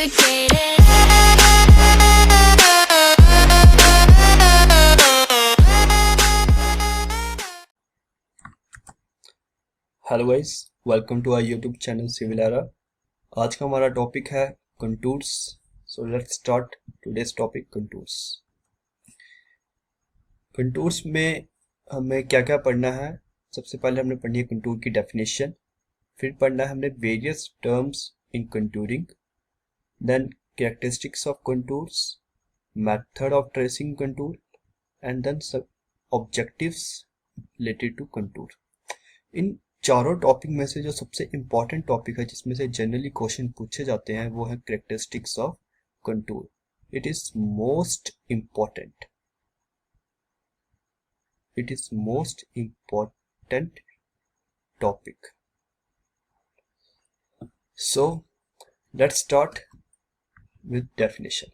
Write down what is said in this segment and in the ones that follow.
complicated. Hello guys, welcome to our YouTube channel civil era. आज का हमारा topic है contours. So let's start today's topic contours. Contours में हमें क्या क्या पढ़ना है? सबसे पहले हमने पढ़नी है कंटूर की डेफिनेशन, फिर पढ़ना है हमने various terms in contouring, then characteristics of contours, method of tracing contour and then सब ऑब्जेक्टिव्स रिलेटेड टू कंटूर। इन चारों टॉपिक में से जो सबसे इम्पोर्टेंट टॉपिक है जिसमें से जनरली क्वेश्चन पूछे जाते हैं वो है characteristics of contour. It is most important, it is most important topic. So let's start with definition.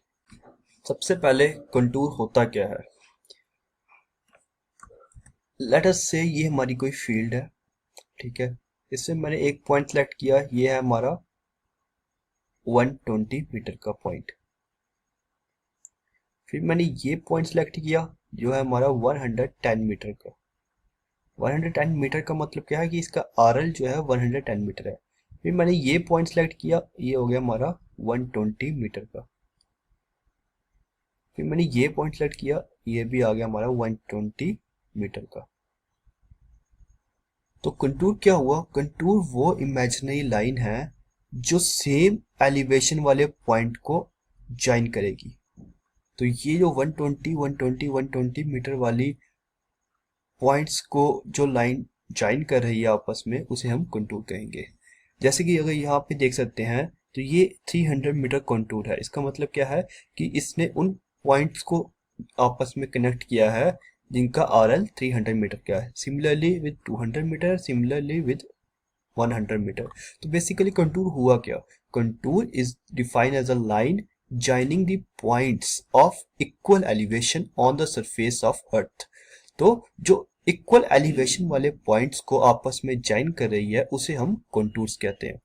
सबसे पहले कंटूर होता क्या है? लेट अस से ये हमारी कोई फील्ड है, ठीक है। इससे मैंने एक पॉइंट सेलेक्ट किया, ये है हमारा 120 मीटर का पॉइंट। फिर मैंने ये पॉइंट सेलेक्ट किया जो है हमारा 110 मीटर का। 110 मीटर का मतलब क्या है कि इसका आरएल जो है 110 मीटर है। फिर मैंने ये पॉइंट सेलेक्ट किया, ये हो गया हमारा 120 मीटर का। फिर मैंने ये पॉइंट सेलेक्ट किया, ये भी आ गया हमारा 120 मीटर का। तो कंटूर क्या हुआ? कंटूर वो इमेजिनरी लाइन है जो सेम एलिवेशन वाले पॉइंट को ज्वाइन करेगी। तो ये जो 120 मीटर वाली पॉइंट्स को जो लाइन ज्वाइन कर रही है आपस में, उसे हम कंटूर कहेंगे। जैसे कि अगर यहाँ पे देख सकते हैं तो ये 300 मीटर कंटूर है। इसका मतलब क्या है कि इसने उन पॉइंट्स को आपस में कनेक्ट किया है जिनका आरएल 300 मीटर का है। Similarly with 200 metre, similarly with 100 metre. तो बेसिकली कंटूर हुआ क्या? Contour is defined as a line joining the points of equal elevation on the surface of earth। तो जो इक्वल एलिवेशन वाले पॉइंट्स को आपस में ज्वाइन कर रही है उसे हम कंटूर्स कहते हैं।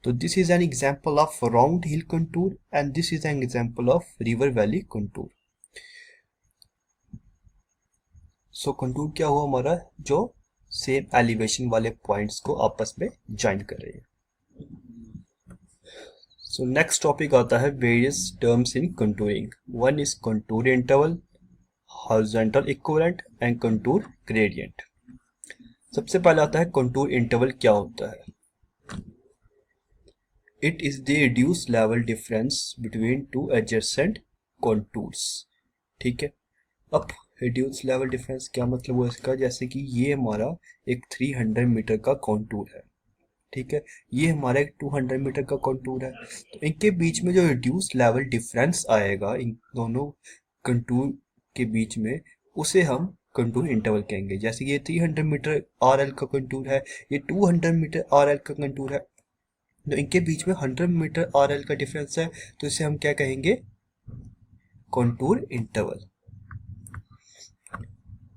तो this is an example of round hill contour and this is an example of river valley contour. So contour क्या हुआ हमारा? जो सेम एलिवेशन वाले पॉइंट्स को आपस में ज्वाइन कर रही है। सो नेक्स्ट टॉपिक आता है various terms in contouring. One is contour interval, horizontal equivalent and contour gradient. सबसे पहले आता है कंटूर इंटरवल। क्या होता है? It is the reduce level difference between two adjacent contours. ठीक है। अब रिड्यूस लेवल डिफरेंस क्या मतलब हुआ इसका? जैसे कि ये हमारा एक 300 मीटर का कंटूर है, ठीक है। ये हमारा एक 200 मीटर का कंटूर है। तो इनके बीच में जो रिड्यूस लेवल डिफरेंस आएगा इन दोनों कंटूर के बीच में, उसे हम कंटूर इंटरवल कहेंगे। जैसे ये 300 मीटर आरएल का कंटूर है, ये 200 मीटर आरएल का कंटूर है। तो इनके बीच में 100 मीटर आरएल का डिफरेंस है, तो इसे हम क्या कहेंगे? Contour interval.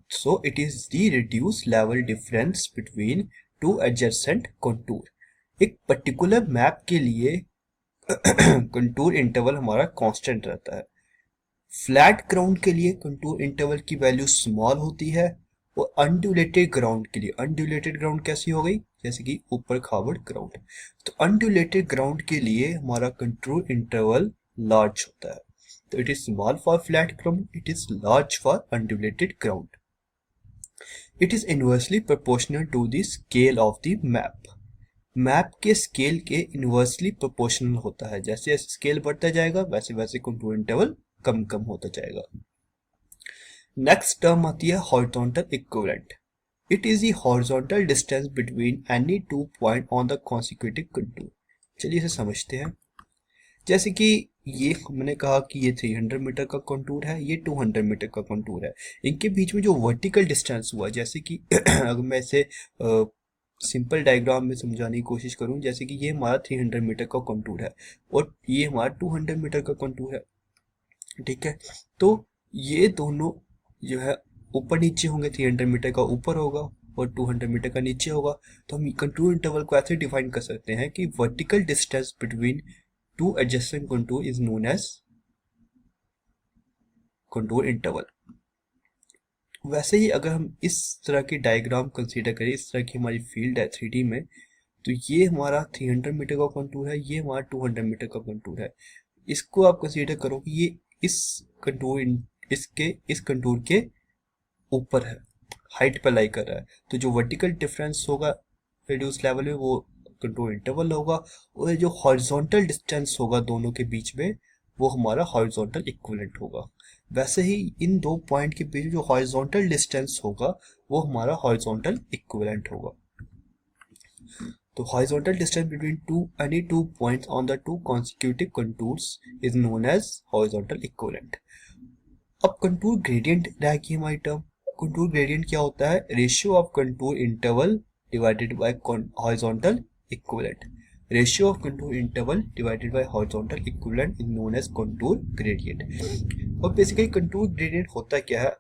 So it is the reduced level difference between to adjacent contour. एक पर्टिकुलर मैप के लिए कंटूर इंटरवल हमारा कांस्टेंट रहता है। फ्लैट ग्राउंड के लिए कंटूर इंटरवल की वैल्यू स्मॉल होती है, और अनड्यूलेटेड ग्राउंड के लिए, अनड्यूलेटेड ग्राउंड कैसी हो गई? जैसे कि ऊपर खावड़ ग्राउंड। तो अनड्यूलेटेड ग्राउंड के लिए हमारा कंटूर इंटरवल लार्ज होता है। तो it is small for flat ground, it is large for undulated ground. It is inversely proportional to the scale of the map। Map के स्केल के इनवर्सली प्रोपोर्शनल होता है। जैसे जैसे स्केल बढ़ता जाएगा वैसे वैसे कंटूर इंटरवल कम कम होता जाएगा। नेक्स्ट टर्म आती है horizontal equivalent. It is the horizontal distance between any two point on the consecutive contour. चलिए इसे समझते हैं। जैसे कि ये हमने कहा कि ये 300 मीटर का कंटूर है, ये 200 मीटर का कंटूर है। इनके बीच में जो वर्टिकल डिस्टेंस हुआ, जैसे कि अगर मैं इसे सिंपल डायग्राम में समझाने की कोशिश करूं, जैसे कि ये हमारा 300 मीटर का कंटूर है और ये हमारा 200 मीटर का कंटूर है, ठीक है। तो ये दोनों जो है ऊपर नीचे होंगे, 300 मीटर का ऊपर होगा और 200 मीटर का नीचे होगा। तो हम कंटूर इंटरवल को ऐसे डिफाइन कर सकते हैं कि vertical distance between two adjacent contour is known as contour interval. वैसे ही अगर हम इस तरह की डायग्राम कंसीडर करें, इस तरह की हमारी फील्ड है 3D में, तो ये हमारा 300 मीटर का कंटूर है, ये हमारा 200 मीटर का कंटूर है। इसको आप कंसीडर करो कि ये इस कंटूर इस कंटूर के ऊपर है, हाइट पर लाई कर रहा है, तो जो वर्टिकल डिफरेंस होगा रेडियस लेवल में वो कंटूर इंटरवल होगा, और जो हॉरिजॉन्टल डिस्टेंस होगा दोनों के बीच में वो हमारा हॉरिजॉन्टल इक्विवेलेंट होगा। वैसे ही इन दो पॉइंट के बीच जो हॉरिजॉन्टल डिस्टेंस होगा वो हमारा हॉरिजॉन्टल इक्विवेलेंट होगा। तो horizontal distance between any two points on the two consecutive contours is known as horizontal equivalent। अब कंटूर ग्रेडियंट रह गई हमारी टर्म। कंटूर ग्रेडियंट क्या होता है? Ratio of contour interval divided by horizontal equivalent. Ratio of contour interval divided by horizontal equivalent is known as contour gradient. और basically contour gradient होता क्या है?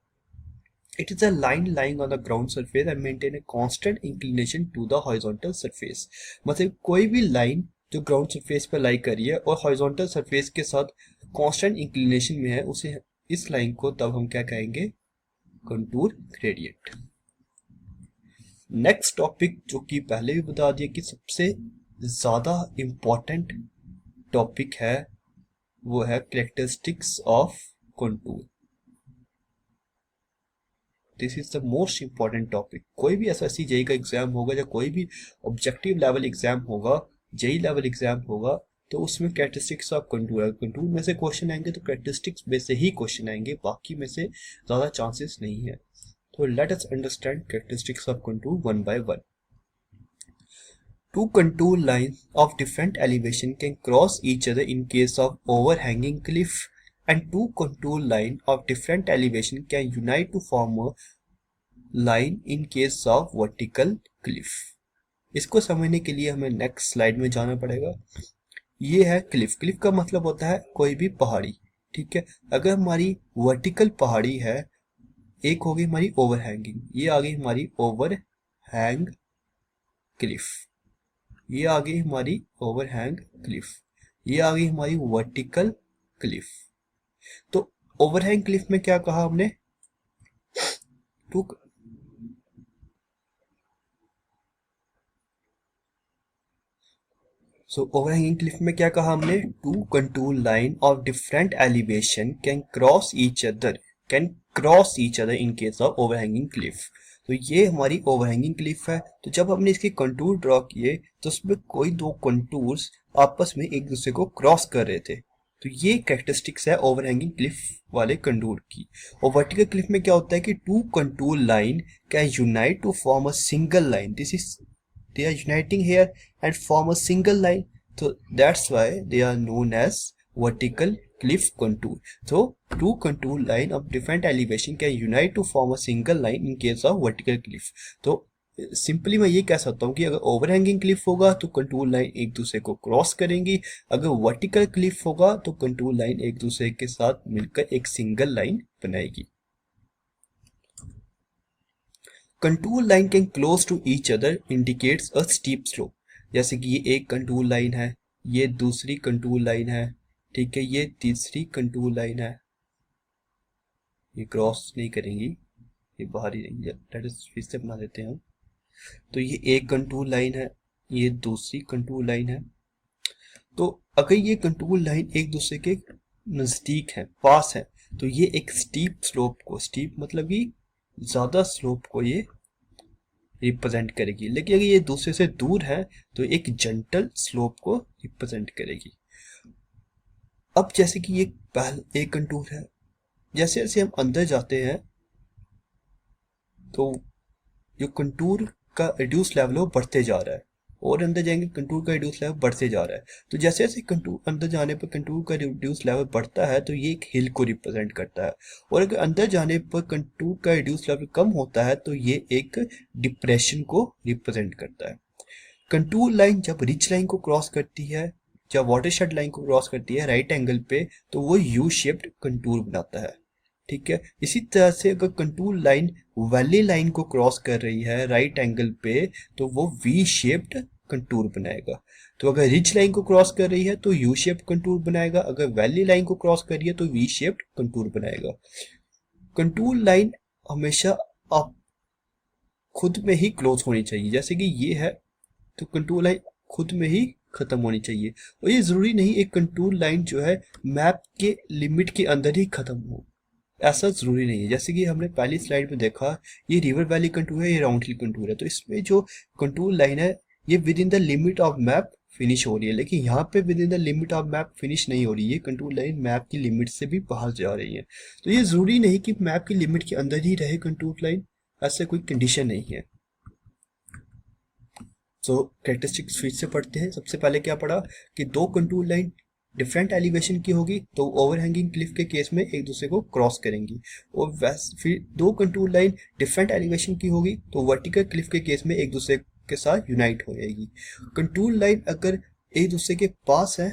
It is a line lying on the ground surface and maintain a constant inclination to the horizontal surface। मतलब कोई भी line जो ground surface पर लाई कर रही है और हॉरिजॉन्टल सरफेस के साथ कांस्टेंट इंक्लिनेशन में है, उसे इस लाइन को तब हम क्या कहेंगे? Contour gradient. नेक्स्ट टॉपिक जो कि पहले भी बता दिया कि सबसे ज्यादा इंपॉर्टेंट टॉपिक है वो है characteristics of contour. This is the most important topic. कोई भी एसएससी जेई का एग्जाम होगा या कोई भी ऑब्जेक्टिव लेवल एग्जाम होगा, जेई लेवल एग्जाम होगा, तो उसमें कैरेक्टरिस्टिक्स ऑफ कंटूर, कंटूर में से क्वेश्चन आएंगे तो कैरेक्टरिस्टिक्स में से ही क्वेश्चन आएंगे, बाकी में से ज्यादा चांसेस नहीं है। तो let us understand characteristics of contour one by one. Two contour lines of different elevation can cross each other in case of overhanging cliff, and two contour lines of different elevation can unite to form a line in case of vertical cliff। इसको समझने के लिए हमें next slide में जाना पड़ेगा। ये है क्लिफ। क्लिफ का मतलब होता है कोई भी पहाड़ी, ठीक है। अगर हमारी वर्टिकल पहाड़ी है, एक होगी हमारी ओवरहैंगिंग, ये आ गई हमारी ओवरहैंग क्लिफ, ये आ गई हमारी ओवरहैंग क्लिफ, ये आ गई हमारी वर्टिकल क्लिफ। तो ओवरहैंग क्लिफ में क्या कहा हमने? ओवरहैंगिंग क्लिफ में क्या कहा हमने? Two contour line of different elevation can cross each other in case of overhanging cliff. तो ये हमारी ओवरहैंगिंग क्लिफ है। तो जब हमने इसके कंटूर ड्रॉ किए तो उसमें कोई दो कंटूर्स आपस में एक दूसरे को क्रॉस कर रहे थे। तो ये कैरेक्टरिस्टिक्स है ओवरहैंगिंग क्लिफ वाले कंटूर की। और वर्टिकल क्लिफ में क्या होता है कि two contour line can unite to form a single line. This is they are uniting here and form a single line, so that's why they are known as vertical cliff contour। so two contour line of different elevation can unite to form a single line in case of vertical cliff। तो simply मैं ये कह सकता हूँ कि अगर overhanging Cliff होगा तो कंटूर लाइन एक दूसरे को क्रॉस करेंगी, अगर वर्टिकल क्लिफ होगा तो कंटूर लाइन एक दूसरे के साथ मिलकर एक सिंगल लाइन बनाएगी। Contour line can close to each other indicates a steep slope. जैसे कि ये एक कंटूर लाइन है, ये दूसरी कंटूर लाइन है, ठीक है, ये तीसरी कंटूर लाइन है, ये क्रॉस नहीं करेंगी, ये बाहर ही रहेंगी, फिर से बना देते हैं हम। तो ये एक कंटूर लाइन है, ये दूसरी कंटूर लाइन है। तो अगर ये कंटूर लाइन एक दूसरे के नजदीक है, पास है, तो ये एक स्टीप स्लोप को, स्टीप मतलब कि ज्यादा स्लोप को ये रिप्रेजेंट करेगी। लेकिन अगर ये दूसरे से दूर है तो एक जेंटल स्लोप को रिप्रेजेंट करेगी। अब जैसे कि ये पहला एक कंटूर है, जैसे जैसे हम अंदर जाते हैं तो जो कंटूर का रिड्यूस लेवल है वो बढ़ते जा रहा है, और अंदर जाएंगे कंटूर का रिड्यूस लेवल बढ़ते जा रहा है। तो जैसे जैसे कंटूर अंदर जाने पर कंटूर का रिड्यूस लेवल बढ़ता है तो ये एक हिल को रिप्रेजेंट करता है, और अगर अंदर जाने पर कंटूर का रिड्यूस लेवल कम होता है तो ये एक डिप्रेशन को रिप्रेजेंट करता है। कंटूर लाइन जब रिच लाइन को क्रॉस करती है, जब वाटरशेड लाइन को क्रॉस करती है राइट एंगल पे, तो वो यू शेप्ड कंटूर बनाता है, ठीक है। इसी तरह से अगर कंटूर लाइन वैली लाइन को क्रॉस कर रही है राइट एंगल पे, तो वो वी शेप्ड कंटूर बनाएगा। तो अगर रिज लाइन को क्रॉस कर रही है तो यू शेप्ड कंटूर बनाएगा, अगर वैली लाइन को क्रॉस कर रही है तो वी शेप्ड कंटूर बनाएगा। कंटूर लाइन हमेशा आप खुद में ही क्लोज होनी चाहिए, जैसे कि ये है तो कंटूर लाइन खुद में ही खत्म होनी चाहिए। और ये जरूरी नहीं एक कंटूर लाइन जो है मैप के लिमिट के अंदर ही खत्म हो, ऐसा जरूरी नहीं है। जैसे कि हमने पहली स्लाइड में देखा, ये रिवर वैली कंटूर है, ये राउंड हिल कंटूर है, तो इसमें जो कंटूर लाइन है ये with in the limit of map finish हो रही है, लेकिन यहाँ पे with in the limit of map finish नहीं हो रही है, कंटूर लाइन मैप की लिमिट से भी बाहर जा रही है। तो ये जरूरी नहीं कि मैप की लिमिट के अंदर ही रहे कंटूर लाइन, ऐसे कोई कंडीशन नहीं है। सो कैरेक्टरिस्टिक्स फिर से पढ़ते हैं। सबसे पहले क्या पढ़ा कि दो कंटूर लाइन डिफरेंट एलिवेशन की होगी तो ओवरहैंगिंग क्लिफ के केस में एक दूसरे को क्रॉस करेंगी, और फिर दो कंटूर लाइन डिफरेंट एलिवेशन की होगी तो वर्टिकल क्लिफ के केस में एक दूसरे के साथ यूनाइट हो जाएगी। कंटूर लाइन अगर एक दूसरे के पास है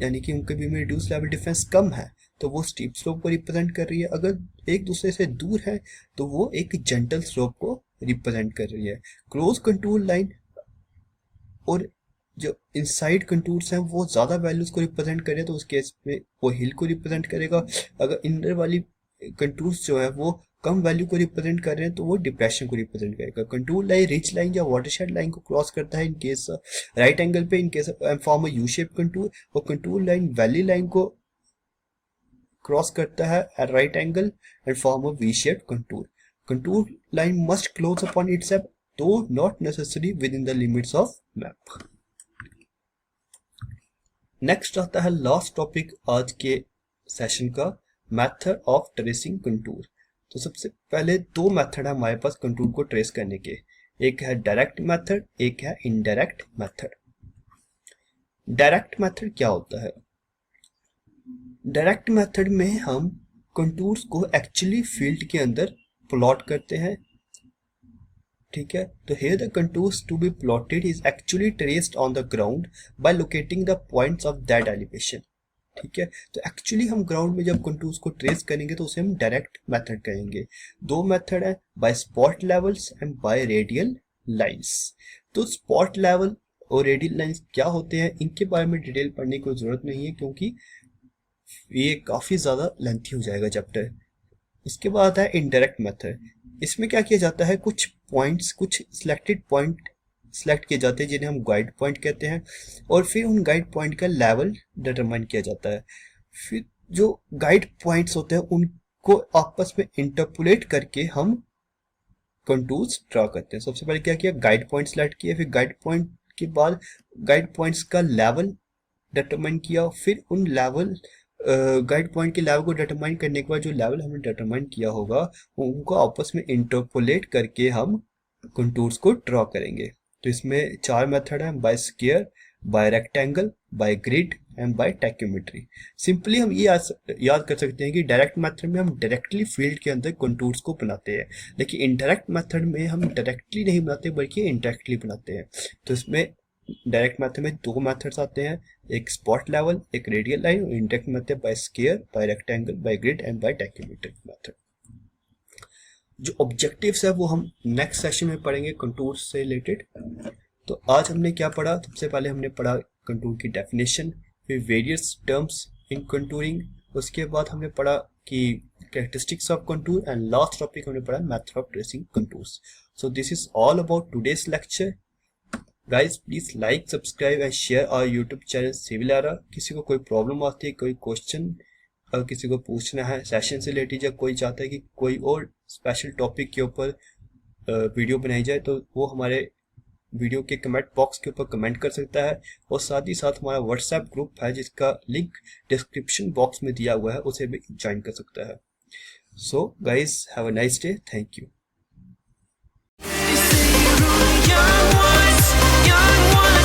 यानी कि उनके बीच में रिड्यूस लेवल डिफरेंस कम है तो वो स्टीप स्लोप को रिप्रेजेंट कर रही है, अगर एक दूसरे से दूर है तो वो एक जेंटल स्लोप को रिप्रेजेंट कर रही है। क्लोज कंटूर लाइन और जो इनसाइड कंटूर्स हैं वो ज्यादा वैल्यूज को रिप्रेजेंट करें तो उस केस में वो हिल को रिप्रेजेंट करेगा, अगर इनर वाली कंटूर्स जो है वो कम वैल्यू को रिप्रेजेंट कर रहे हैं तो वो डिप्रेशन को रिप्रेजेंट करेगा। कंटूर लाइन रिच लाइन या वाटरशेड लाइन को क्रॉस करता है इन केस राइट एंगल पे, in case form U shape contour, और कंटूर लाइन वैली लाइन को क्रॉस करता है at right angle and form a V shape contour. Contour line must close upon itself though not necessary within the limits of map। Next आता है last topic आज के session का, method of tracing contour. तो सबसे पहले दो method है हमारे पास कंटूर को ट्रेस करने के, एक है डायरेक्ट मेथड, एक है इनडायरेक्ट मेथड। डायरेक्ट मेथड क्या होता है? डायरेक्ट मेथड में हम कंटूर्स को एक्चुअली फील्ड के अंदर प्लॉट करते हैं, ठीक है। तो here the contours to be plotted is actually traced on the ground by locating the points of that elevation, ठीक है। तो एक्चुअली हम ग्राउंड में जब कंटूर्स को ट्रेस करेंगे तो उसे हम डायरेक्ट मेथड कहेंगे। दो मेथड है, by spot levels and by radial lines. तो स्पॉट लेवल और रेडियल लाइंस क्या होते हैं इनके बारे में डिटेल पढ़ने की जरूरत नहीं है क्योंकि ये काफी ज्यादा लेंथी हो जाएगा चैप्टर। इसके बाद है इनडायरेक्ट मेथड। इसमें क्या किया जाता है, कुछ पॉइंट्स, कुछ सिलेक्टेड पॉइंट सिलेक्ट किए जाते हैं जिन्हें हम गाइड पॉइंट कहते हैं, और फिर उन गाइड पॉइंट का लेवल डिटरमाइन किया जाता है। फिर जो गाइड पॉइंट्स होते हैं उनको आपस में इंटरपोलेट करके हम कंटूर्स ड्रा करते हैं। सबसे पहले क्या किया, गाइड पॉइंट सिलेक्ट किया, फिर गाइड पॉइंट के बाद गाइड पॉइंट्स का लेवल डिटरमाइन किया, फिर उन लेवल गाइड पॉइंट के लेवल को डिटरमाइन करने के बाद जो लेवल हमने डिटरमाइन किया होगा उनको आपस में इंटरपोलेट करके हम कंटूर्स को ड्रॉ करेंगे। तो इसमें चार मेथड है, by square, by rectangle, by grid and by tacheometry. Simply हम ये याद कर सकते हैं कि डायरेक्ट मेथड में हम डायरेक्टली फील्ड के अंदर कंटूर्स को बनाते हैं, लेकिन इनडायरेक्ट मेथड में हम डायरेक्टली नहीं बनाते बल्कि इनडायरेक्टली बनाते हैं। तो इसमें डायरेक्ट मेथड में दो मेथड्स आते हैं, एक स्पॉट लेवल, एक रेडियल लाइन, और indirect method by square, by rectangle, by grid and by tacheometric method. जो ऑब्जेक्टिव्स है वो हम नेक्स्ट सेशन में पढ़ेंगे कंटूर से रिलेटेड। तो आज हमने क्या पढ़ा, सबसे पहले हमने पढ़ा कंटूर की डेफिनेशन, फिर वेरियस टर्म्स इन कंटूरिंग, उसके बाद हमने पढ़ा कि characteristics of contour, and last topic हमने पढ़ा method of tracing contours. So this is all about today's lecture. Guys please like, subscribe and share our YouTube channel civil Ara. किसी को कोई प्रॉब्लम आती है, कोई क्वेश्चन अगर किसी को पूछना है सेशन से रिलेटेड, या कोई चाहता है कि कोई और स्पेशल टॉपिक के ऊपर वीडियो बनाई जाए, तो वो हमारे वीडियो के कमेंट बॉक्स के ऊपर कमेंट कर सकता है, और साथ ही साथ हमारा व्हाट्सएप ग्रुप है जिसका लिंक डिस्क्रिप्शन बॉक्स में दिया हुआ है, उसे भी ज्वाइन कर सकता है। So guys have a nice day, thank you. Young ones